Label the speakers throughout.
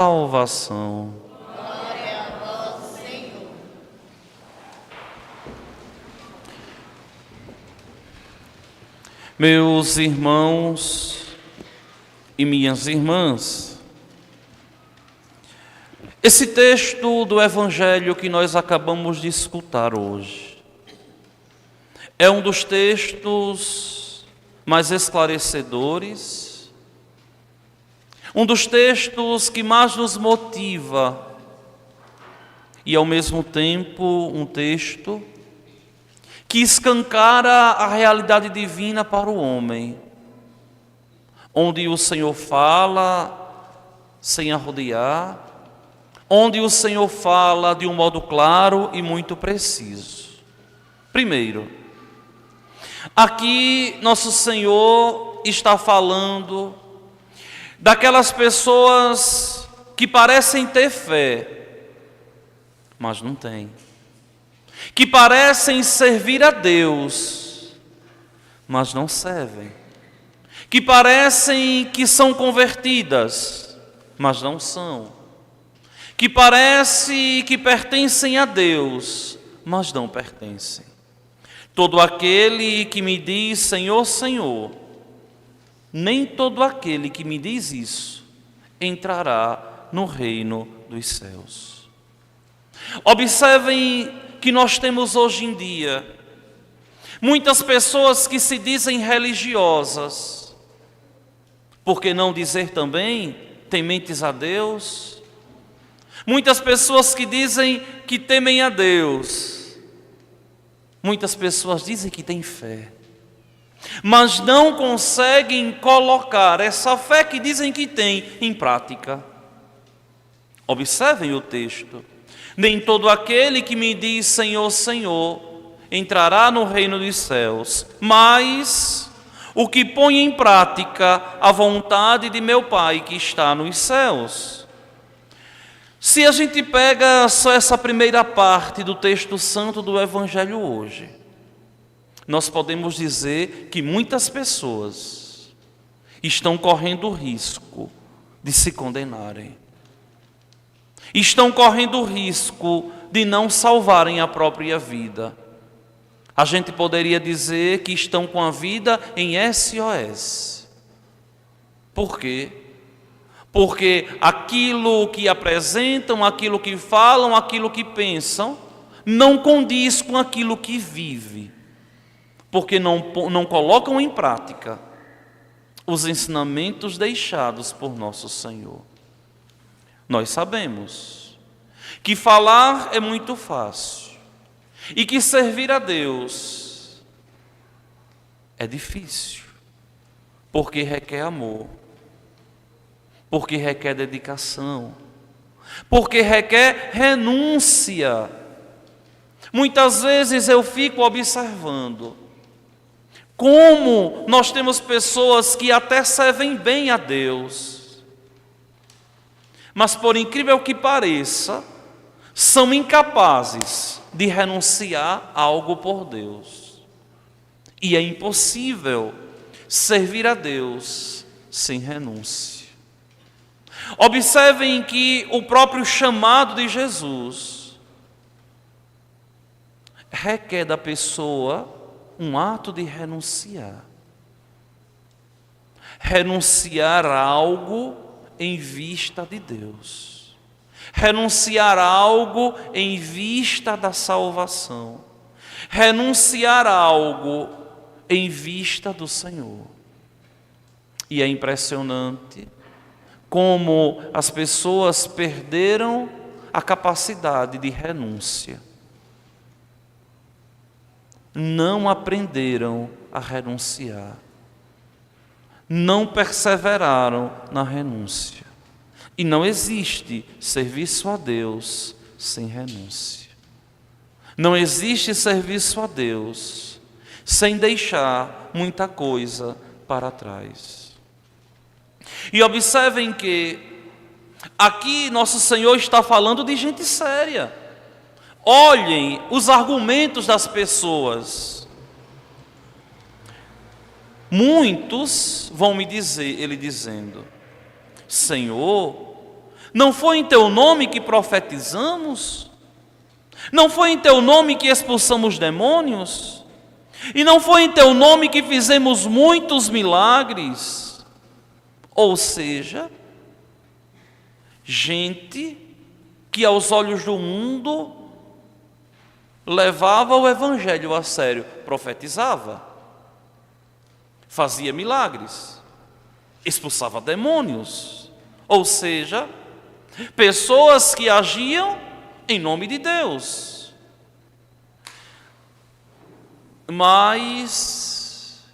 Speaker 1: salvação.
Speaker 2: Glória a vós, Senhor.
Speaker 1: Meus irmãos e minhas irmãs, esse texto do Evangelho que nós acabamos de escutar hoje é um dos textos mais esclarecedores, um dos textos que mais nos motiva e, ao mesmo tempo, um texto que escancara a realidade divina para o homem, onde o Senhor fala sem arrodear, onde o Senhor fala de um modo claro e muito preciso. Primeiro, aqui nosso Senhor está falando daquelas pessoas que parecem ter fé, mas não têm. Que parecem servir a Deus, mas não servem. Que parecem que são convertidas, mas não são. Que parece que pertencem a Deus, mas não pertencem. Todo aquele que me diz Senhor, Senhor, nem todo aquele que me diz isso entrará no reino dos céus. Observem que nós temos hoje em dia muitas pessoas que se dizem religiosas, por que não dizer também tementes a Deus? Muitas pessoas que dizem que temem a Deus, muitas pessoas dizem que têm fé, mas não conseguem colocar essa fé que dizem que têm em prática. Observem o texto. Nem todo aquele que me diz Senhor, Senhor, entrará no reino dos céus, mas o que põe em prática a vontade de meu Pai que está nos céus. Se a gente pega só essa primeira parte do texto santo do Evangelho hoje, nós podemos dizer que muitas pessoas estão correndo o risco de se condenarem. Estão correndo o risco de não salvarem a própria vida. A gente poderia dizer que estão com a vida em SOS. Por quê? Porque aquilo que apresentam, aquilo que falam, aquilo que pensam, não condiz com aquilo que vive. Porque não colocam em prática os ensinamentos deixados por nosso Senhor. Nós sabemos que falar é muito fácil e que servir a Deus é difícil, porque requer amor, porque requer dedicação, porque requer renúncia. Muitas vezes eu fico observando como nós temos pessoas que até servem bem a Deus, mas por incrível que pareça, são incapazes de renunciar a algo por Deus. E é impossível servir a Deus sem renúncia. Observem que o próprio chamado de Jesus requer da pessoa um ato de renunciar. Renunciar a algo em vista de Deus. Renunciar a algo em vista da salvação. Renunciar a algo em vista do Senhor. E é impressionante como as pessoas perderam a capacidade de renúncia. Não aprenderam a renunciar. Não perseveraram na renúncia. E não existe serviço a Deus sem renúncia. Não existe serviço a Deus sem deixar muita coisa para trás. E observem que aqui nosso Senhor está falando de gente séria. Olhem os argumentos das pessoas. Muitos vão me dizer, ele dizendo, Senhor, Não foi em teu nome que profetizamos? Não foi em teu nome que expulsamos demônios? E não foi em teu nome que fizemos muitos milagres? Ou seja, gente que aos olhos do mundo levava o evangelho a sério, profetizava, fazia milagres, expulsava demônios. Ou seja, pessoas que agiam em nome de Deus. Mas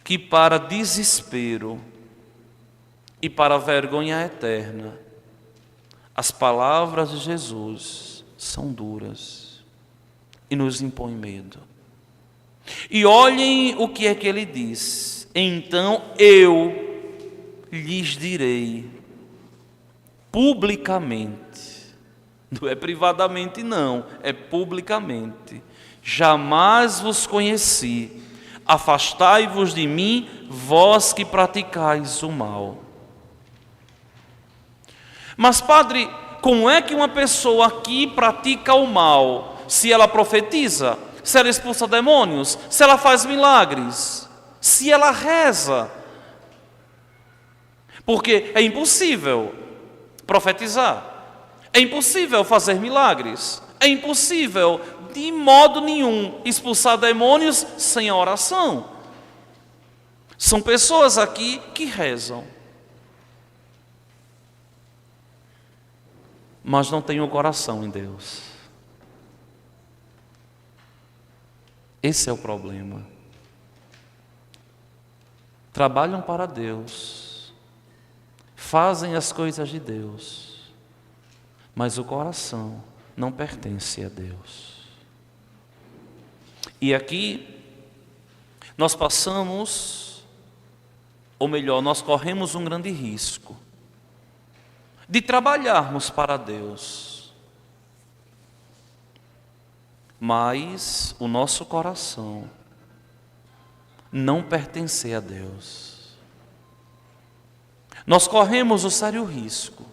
Speaker 1: que para desespero e para vergonha eterna, as palavras de Jesus são duras e nos impõem medo. E olhem o que é que ele diz: então eu lhes direi publicamente, não é privadamente não, é publicamente: jamais vos conheci, afastai-vos de mim, vós que praticais o mal. Mas padre, como é que uma pessoa aqui pratica o mal? Se ela profetiza, se ela expulsa demônios, se ela faz milagres, se ela reza. Porque é impossível profetizar, é impossível fazer milagres, é impossível de modo nenhum expulsar demônios sem a oração. São pessoas aqui que rezam, mas não têm o coração em Deus. Esse é o problema. Trabalham para Deus, fazem as coisas de Deus, mas o coração não pertence a Deus. E aqui nós passamos, ou melhor, nós corremos um grande risco de trabalharmos para Deus, mas o nosso coração não pertence a Deus. Nós corremos o sério risco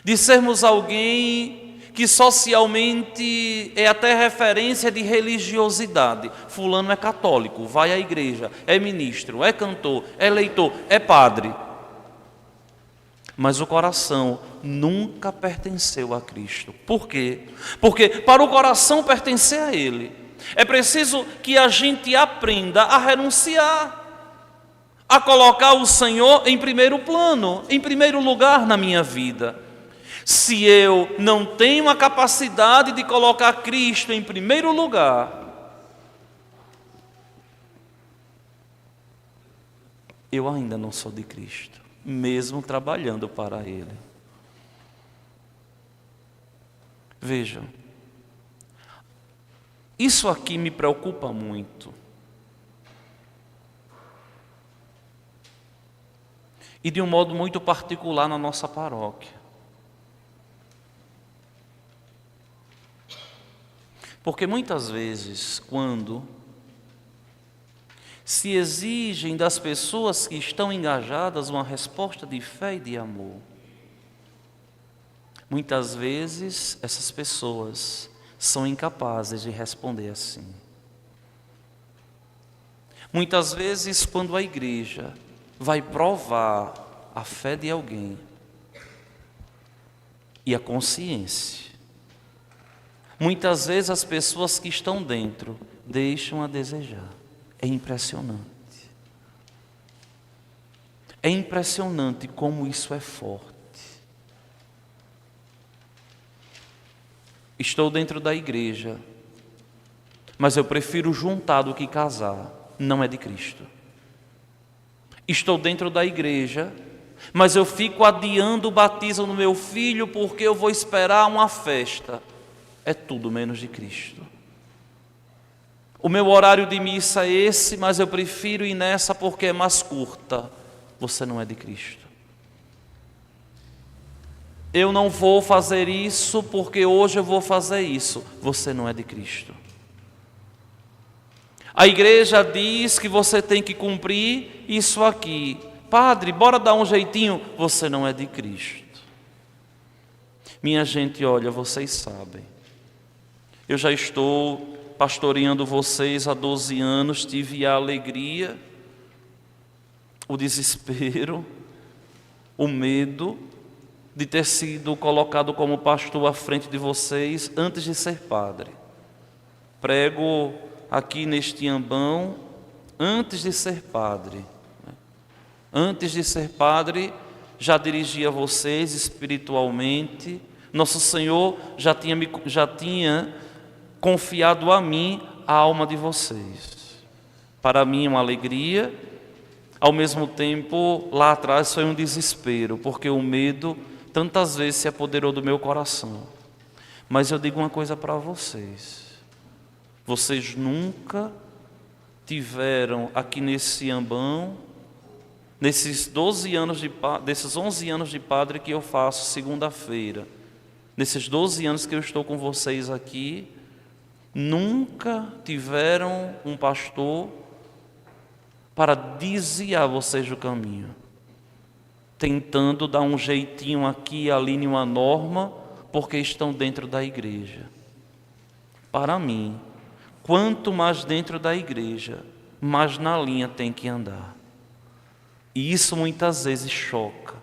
Speaker 1: de sermos alguém que socialmente é até referência de religiosidade. Fulano é católico, vai à igreja, é ministro, é cantor, é leitor, é padre. Mas o coração nunca pertenceu a Cristo. Por quê? Porque para o coração pertencer a Ele, é preciso que a gente aprenda a renunciar, a colocar o Senhor em primeiro plano, em primeiro lugar na minha vida. Se eu não tenho a capacidade de colocar Cristo em primeiro lugar, eu ainda não sou de Cristo, mesmo trabalhando para Ele. Vejam, isso aqui me preocupa muito. E de um modo muito particular na nossa paróquia. Porque muitas vezes, quando se exigem das pessoas que estão engajadas uma resposta de fé e de amor, muitas vezes essas pessoas são incapazes de responder assim. Muitas vezes, quando a igreja vai provar a fé de alguém e a consciência, muitas vezes as pessoas que estão dentro deixam a desejar. É impressionante. É impressionante como isso é forte. Estou dentro da igreja, mas eu prefiro juntar do que casar. Não é de Cristo. Estou dentro da igreja, mas eu fico adiando o batismo do meu filho porque eu vou esperar uma festa. É tudo menos de Cristo. O meu horário de missa é esse, mas eu prefiro ir nessa porque é mais curta. Você não é de Cristo. Eu não vou fazer isso porque hoje eu vou fazer isso. Você não é de Cristo. A igreja diz que você tem que cumprir isso aqui. Padre, bora dar um jeitinho. Você não é de Cristo. Minha gente, olha, vocês sabem, eu já estou pastoreando vocês há 12 anos, tive a alegria, o desespero, o medo de ter sido colocado como pastor à frente de vocês antes de ser padre. Prego aqui neste Iambão antes de ser padre. Antes de ser padre, já dirigia vocês espiritualmente. Nosso Senhor já tinha confiado a mim a alma de vocês. Para mim é uma alegria, ao mesmo tempo lá atrás foi um desespero, porque o medo tantas vezes se apoderou do meu coração. Mas eu digo uma coisa para vocês: vocês nunca tiveram aqui nesse Iambão, nesses 11 anos de padre que eu faço segunda-feira, nesses 12 anos que eu estou com vocês aqui, nunca tiveram um pastor para desviar vocês do caminho, tentando dar um jeitinho aqui e ali em uma norma, porque estão dentro da igreja. Para mim, quanto mais dentro da igreja, mais na linha tem que andar. E isso muitas vezes choca.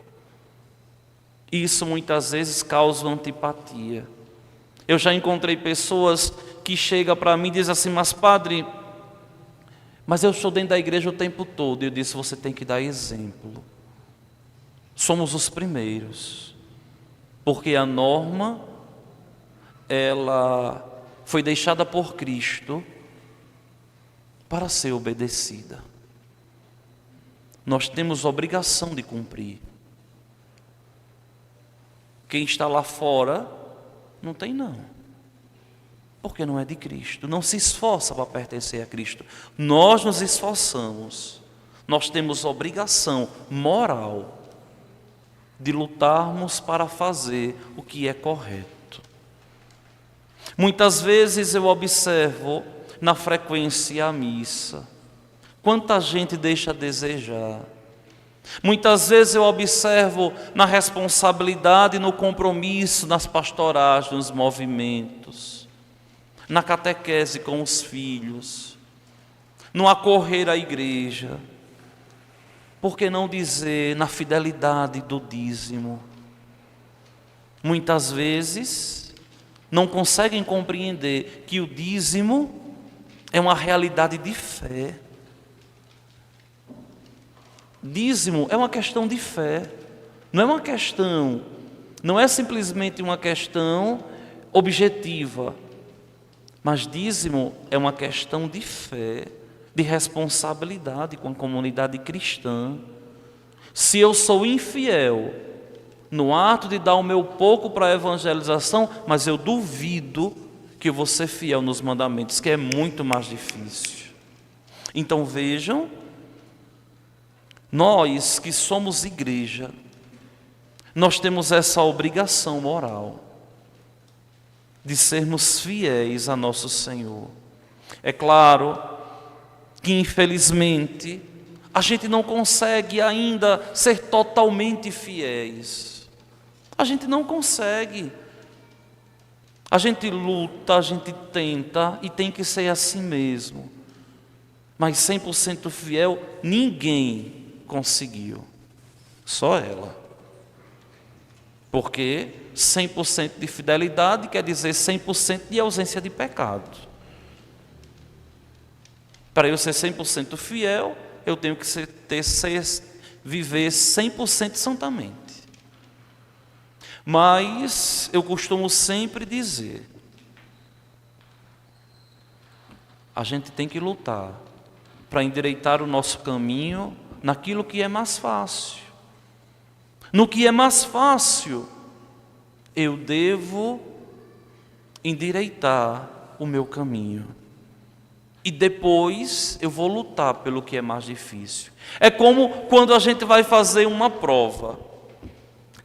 Speaker 1: Isso muitas vezes causa antipatia. Eu já encontrei pessoas que chegam para mim e dizem assim: mas padre, mas eu estou dentro da igreja o tempo todo. Eu disse: você tem que dar exemplo. Somos os primeiros. Porque a norma, ela foi deixada por Cristo para ser obedecida. Nós temos obrigação de cumprir. Quem está lá fora não tem não, porque não é de Cristo, não se esforça para pertencer a Cristo. Nós nos esforçamos, nós temos obrigação moral de lutarmos para fazer o que é correto. Muitas vezes eu observo na frequência à missa, quanta gente deixa a desejar. Muitas vezes eu observo na responsabilidade, no compromisso, nas pastorais, nos movimentos, na catequese com os filhos, no acorrer à igreja. Por que não dizer na fidelidade do dízimo? Muitas vezes não conseguem compreender que o dízimo é uma realidade de fé. Dízimo é uma questão de fé, não é simplesmente uma questão objetiva, mas dízimo é uma questão de fé, de responsabilidade com a comunidade cristã. Se eu sou infiel no ato de dar o meu pouco para a evangelização, mas eu duvido que eu vou ser fiel nos mandamentos, que é muito mais difícil. Então vejam, nós que somos igreja, nós temos essa obrigação moral de sermos fiéis a nosso Senhor. É claro que infelizmente a gente não consegue ainda ser totalmente fiéis. A gente não consegue. A gente luta, a gente tenta e tem que ser assim mesmo. Mas 100% fiel ninguém conseguiu, só ela. Porque 100% de fidelidade quer dizer 100% de ausência de pecado. Para eu ser 100% fiel, eu tenho que viver 100% santamente. Mas eu costumo sempre dizer, a gente tem que lutar para endireitar o nosso caminho naquilo que é mais fácil. No que é mais fácil, eu devo endireitar o meu caminho. E depois eu vou lutar pelo que é mais difícil. É como quando a gente vai fazer uma prova.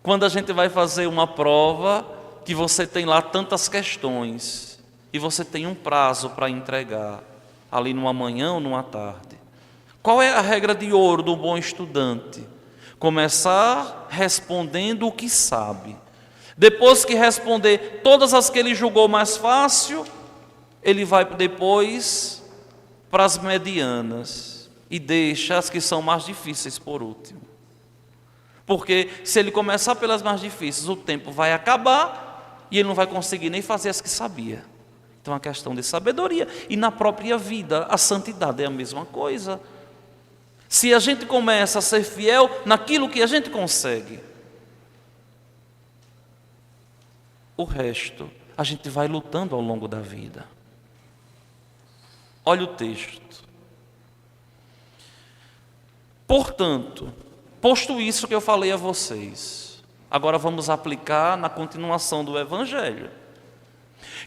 Speaker 1: Quando a gente vai fazer uma prova que você tem lá tantas questões e você tem um prazo para entregar, ali numa manhã ou numa tarde. Qual é a regra de ouro do bom estudante? Começar respondendo o que sabe. Depois que responder todas as que ele julgou mais fácil, ele vai depois para as medianas e deixa as que são mais difíceis por último. Porque se ele começar pelas mais difíceis, o tempo vai acabar e ele não vai conseguir nem fazer as que sabia. Então é uma questão de sabedoria. E na própria vida, a santidade é a mesma coisa. Se a gente começa a ser fiel naquilo que a gente consegue, o resto a gente vai lutando ao longo da vida. Olha o texto. Portanto, posto isso que eu falei a vocês, agora vamos aplicar na continuação do Evangelho.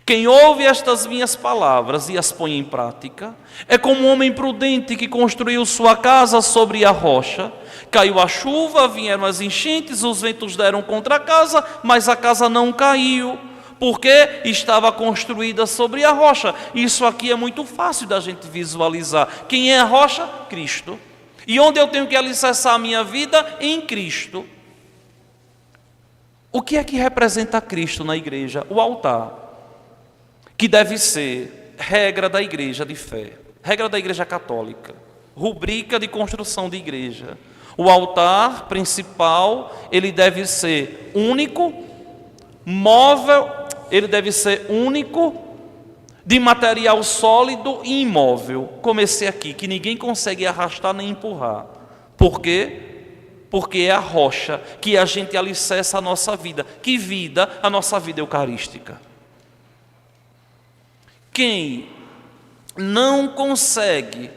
Speaker 1: Quem ouve estas minhas palavras e as põe em prática, é como um homem prudente que construiu sua casa sobre a rocha. Caiu a chuva, vieram as enchentes, os ventos deram contra a casa, mas a casa não caiu, porque estava construída sobre a rocha. Isso aqui é muito fácil da gente visualizar. Quem é a rocha? Cristo. E onde eu tenho que alicerçar a minha vida? Em Cristo. O que é que representa Cristo na igreja? O altar, que deve ser regra da igreja de fé, regra da igreja católica, rubrica de construção de igreja. O altar principal, ele deve ser único, móvel, ele deve ser único, de material sólido e imóvel, como esse aqui, que ninguém consegue arrastar nem empurrar. Por quê? Porque é a rocha que a gente alicerça a nossa vida. Que vida? A nossa vida eucarística. Quem não consegue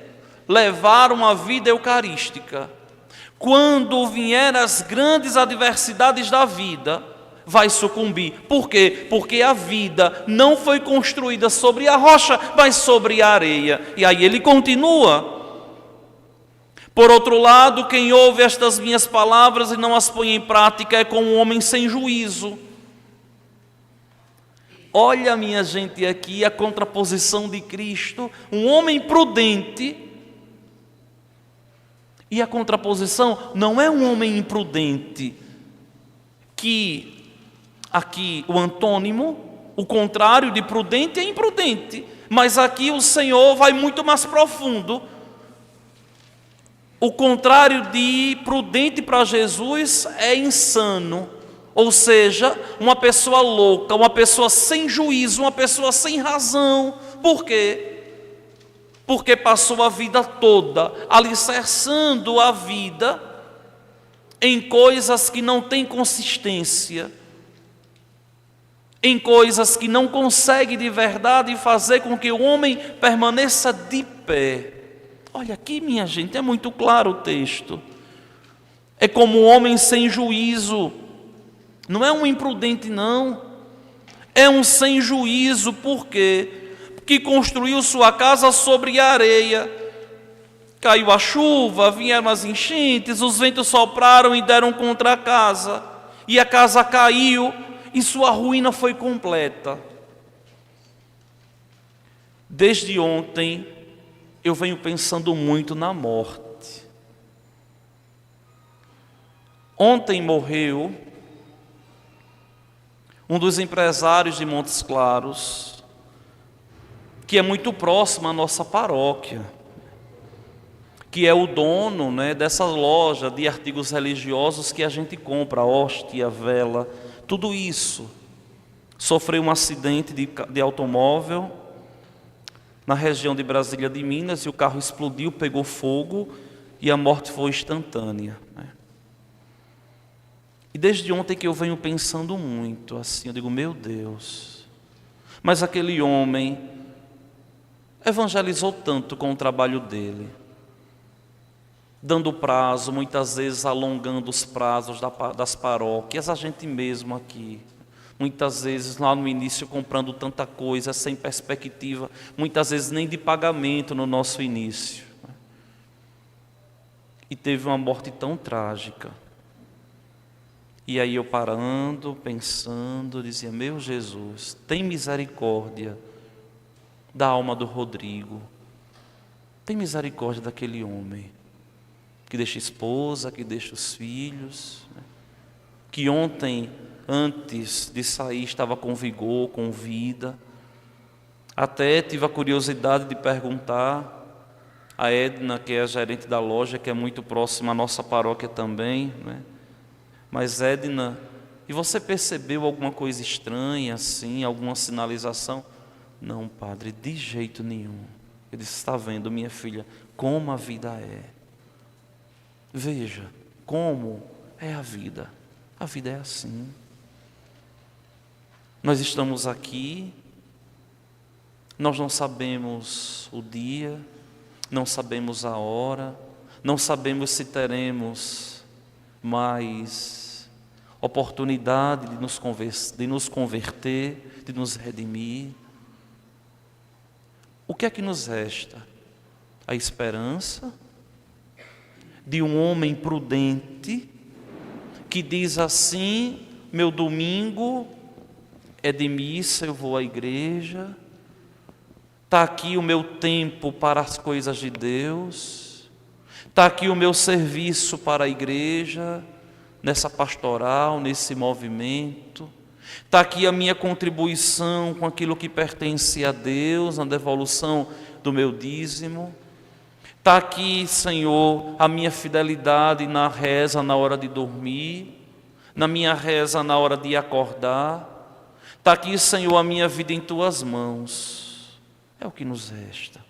Speaker 1: levar uma vida eucarística, quando vier as grandes adversidades da vida, vai sucumbir. Por quê? Porque a vida não foi construída sobre a rocha, mas sobre a areia. E aí ele continua. Por outro lado, quem ouve estas minhas palavras e não as põe em prática é como um homem sem juízo. Olha, minha gente, aqui a contraposição de Cristo, um homem prudente. E a contraposição não é um homem imprudente, que aqui o antônimo, o contrário de prudente é imprudente. Mas aqui o Senhor vai muito mais profundo. O contrário de prudente para Jesus é insano. Ou seja, uma pessoa louca, uma pessoa sem juízo, uma pessoa sem razão. Por quê? Porque passou a vida toda alicerçando a vida em coisas que não têm consistência, em coisas que não consegue de verdade fazer com que o homem permaneça de pé. Olha aqui, minha gente, é muito claro o texto. É como um homem sem juízo. Não é um imprudente, não. É um sem juízo. Por quê? Porque construiu sua casa sobre a areia. Caiu a chuva, vieram as enchentes, os ventos sopraram e deram contra a casa. E a casa caiu e sua ruína foi completa. Desde ontem, eu venho pensando muito na morte. Ontem morreu um dos empresários de Montes Claros, que é muito próximo à nossa paróquia, que é o dono, dessa loja de artigos religiosos que a gente compra, hóstia, vela, tudo isso. Sofreu um acidente de automóvel na região de Brasília de Minas, e o carro explodiu, pegou fogo, e a morte foi instantânea. E desde ontem que eu venho pensando muito, assim, eu digo, meu Deus, mas aquele homem evangelizou tanto com o trabalho dele, dando prazo, muitas vezes alongando os prazos das paróquias, a gente mesmo aqui, muitas vezes lá no início comprando tanta coisa sem perspectiva, muitas vezes nem de pagamento no nosso início. E teve uma morte tão trágica. E aí eu parando, pensando, dizia, meu Jesus, tem misericórdia da alma do Rodrigo. Tem misericórdia daquele homem que deixa esposa, que deixa os filhos, que ontem antes de sair, estava com vigor, com vida. Até tive a curiosidade de perguntar a Edna, que é a gerente da loja, que é muito próxima à nossa paróquia também, né? Mas Edna, e você percebeu alguma coisa estranha assim, alguma sinalização? Não, padre, de jeito nenhum. Eu disse, está vendo, minha filha, como a vida é. Veja, como é a vida. A vida é assim. Nós estamos aqui, nós não sabemos o dia, não sabemos a hora, não sabemos se teremos mais oportunidade de nos converter, de nos redimir. O que é que nos resta? A esperança de um homem prudente que diz assim: meu domingo é de missa, eu vou à igreja, está aqui o meu tempo para as coisas de Deus, está aqui o meu serviço para a igreja, nessa pastoral, nesse movimento, está aqui a minha contribuição com aquilo que pertence a Deus, na devolução do meu dízimo, está aqui, Senhor, a minha fidelidade na reza na hora de dormir, na minha reza na hora de acordar, está aqui, Senhor, a minha vida em Tuas mãos. É o que nos resta.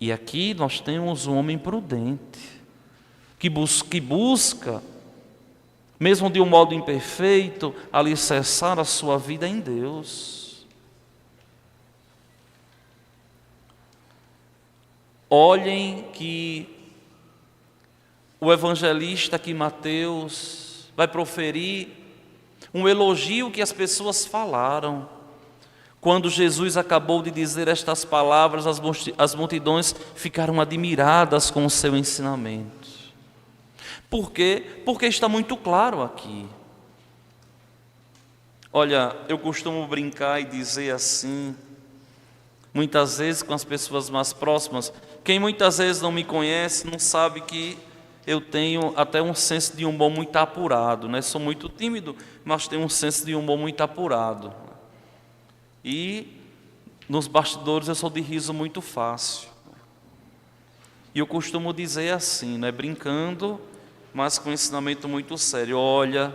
Speaker 1: E aqui nós temos um homem prudente, que busca, mesmo de um modo imperfeito, alicerçar a sua vida em Deus. Olhem que o evangelista aqui, Mateus, vai proferir um elogio que as pessoas falaram. Quando Jesus acabou de dizer estas palavras, as multidões ficaram admiradas com o seu ensinamento. Por quê? Porque está muito claro aqui. Olha, eu costumo brincar e dizer assim, muitas vezes com as pessoas mais próximas, quem muitas vezes não me conhece não sabe que eu tenho até um senso de humor muito apurado, né? Sou muito tímido, mas tenho um senso de humor muito apurado. E nos bastidores eu sou de riso muito fácil. E eu costumo dizer assim, né? Brincando, mas com um ensinamento muito sério: olha,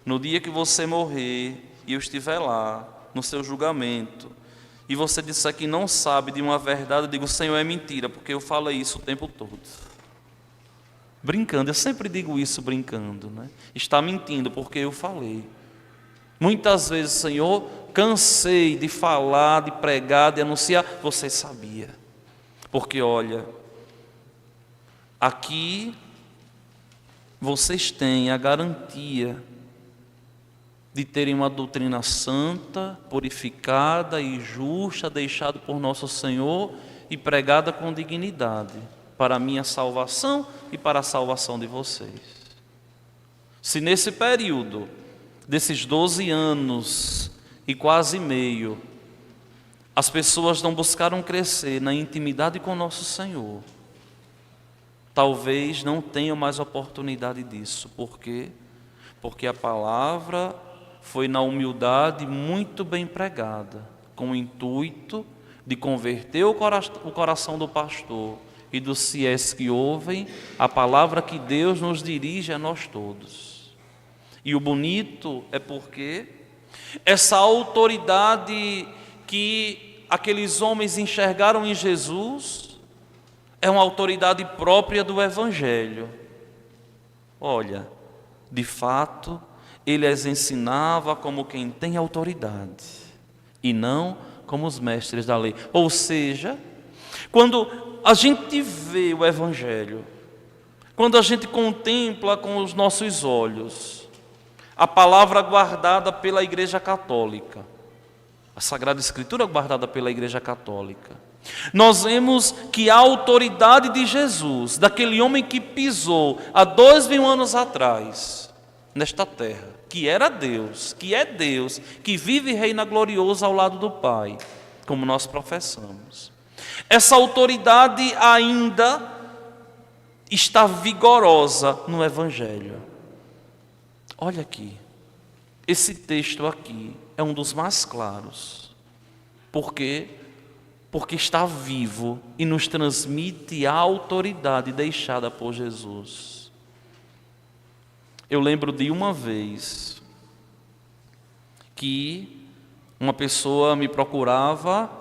Speaker 1: no dia que você morrer e eu estiver lá, no seu julgamento, e você disser que não sabe de uma verdade, eu digo: Senhor, é mentira, porque eu falo isso o tempo todo. Brincando, eu sempre digo isso brincando, né? Está mentindo porque eu falei. Muitas vezes, Senhor, cansei de falar, de pregar, de anunciar, você sabia. Porque olha, aqui vocês têm a garantia de terem uma doutrina santa, purificada e justa, deixada por nosso Senhor e pregada com dignidade, para a minha salvação e para a salvação de vocês. Se nesse período, desses 12 anos e quase meio, as pessoas não buscaram crescer na intimidade com nosso Senhor, talvez não tenham mais oportunidade disso. Por quê? Porque a palavra foi na humildade muito bem pregada, com o intuito de converter o coração do pastor e dos fiéis que ouvem a palavra que Deus nos dirige a nós todos. E o bonito é porque essa autoridade que aqueles homens enxergaram em Jesus é uma autoridade própria do Evangelho. Olha, de fato, ele as ensinava como quem tem autoridade e não como os mestres da lei. Ou seja, quando a gente vê o Evangelho, quando a gente contempla com os nossos olhos a palavra guardada pela Igreja Católica, a Sagrada Escritura guardada pela Igreja Católica, nós vemos que a autoridade de Jesus, daquele homem que pisou há 2000 anos atrás nesta terra, que era Deus, que é Deus, que vive e reina glorioso ao lado do Pai, como nós professamos, essa autoridade ainda está vigorosa no Evangelho. Olha aqui, esse texto aqui é um dos mais claros. Por quê? Porque está vivo e nos transmite a autoridade deixada por Jesus. Eu lembro de uma vez que uma pessoa me procurava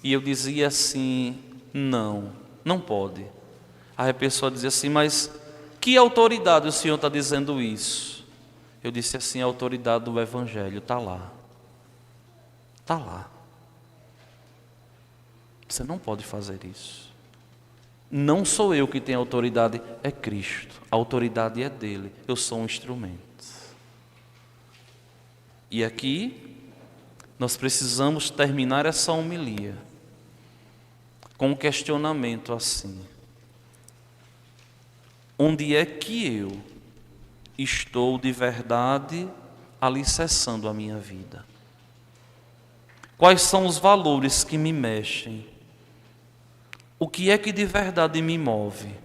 Speaker 1: e eu dizia assim: não pode. Aí a pessoa dizia assim: mas que autoridade o senhor está dizendo isso? Eu disse assim: a autoridade do Evangelho está lá. Está lá. Você não pode fazer isso. Não sou eu que tenho autoridade, é Cristo. A autoridade é dele. Eu sou um instrumento. E aqui nós precisamos terminar essa homilia com um questionamento assim: onde é que eu estou de verdade alicerçando a minha vida? Quais são os valores que me mexem? O que é que de verdade me move?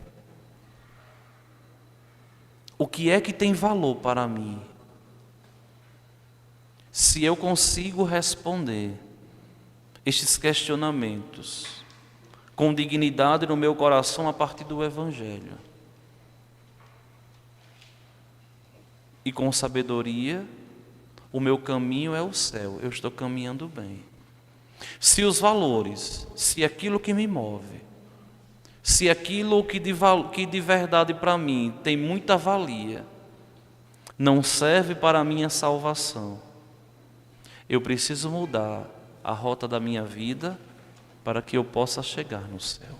Speaker 1: O que é que tem valor para mim? Se eu consigo responder estes questionamentos com dignidade no meu coração a partir do Evangelho e com sabedoria, o meu caminho é o céu, eu estou caminhando bem. Se os valores, se aquilo que me move, se aquilo que de verdade para mim tem muita valia, não serve para a minha salvação, eu preciso mudar a rota da minha vida para que eu possa chegar no céu.